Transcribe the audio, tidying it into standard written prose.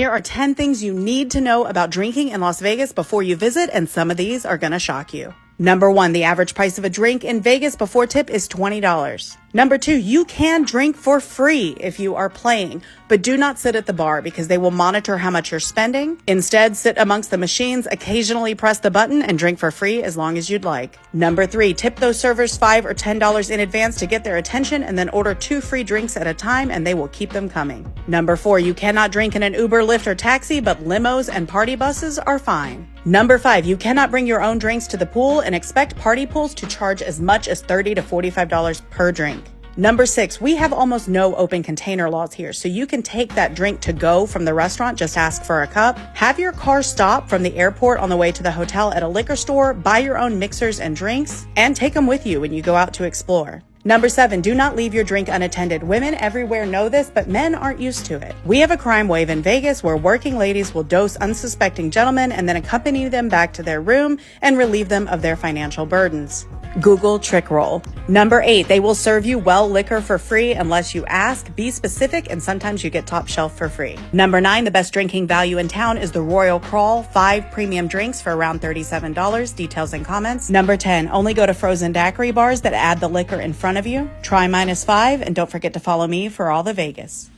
Here are 10 things you need to know about drinking in Las Vegas before you visit, and some of these are gonna shock you. Number 1, the average price of a drink in Vegas before tip is $20. Number 2, you can drink for free if you are playing, but do not sit at the bar because they will monitor how much you're spending. Instead, sit amongst the machines, occasionally press the button, and drink for free as long as you'd like. Number 3, tip those servers $5 or $10 in advance to get their attention, and then order 2 free drinks at a time, and they will keep them coming. Number 4, you cannot drink in an Uber, Lyft, or taxi, but limos and party buses are fine. Number 5, you cannot bring your own drinks to the pool and expect party pools to charge as much as $30 to $45 per drink. Number 6, we have almost no open container laws here, so you can take that drink to go from the restaurant, just ask for a cup. Have your car stop from the airport on the way to the hotel at a liquor store, buy your own mixers and drinks, and take them with you when you go out to explore. Number 7, do not leave your drink unattended. Women everywhere know this, but men aren't used to it. We have a crime wave in Vegas where working ladies will dose unsuspecting gentlemen and then accompany them back to their room and relieve them of their financial burdens. Google trick roll. Number 8, they will serve you well liquor for free unless you ask. Be specific, and sometimes you get top shelf for free. Number 9, the best drinking value in town is the Royal Crawl. 5 premium drinks for around $37. Details and comments. Number 10, only go to frozen daiquiri bars that add the liquor in front of you. Try -5, and don't forget to follow me for all the Vegas.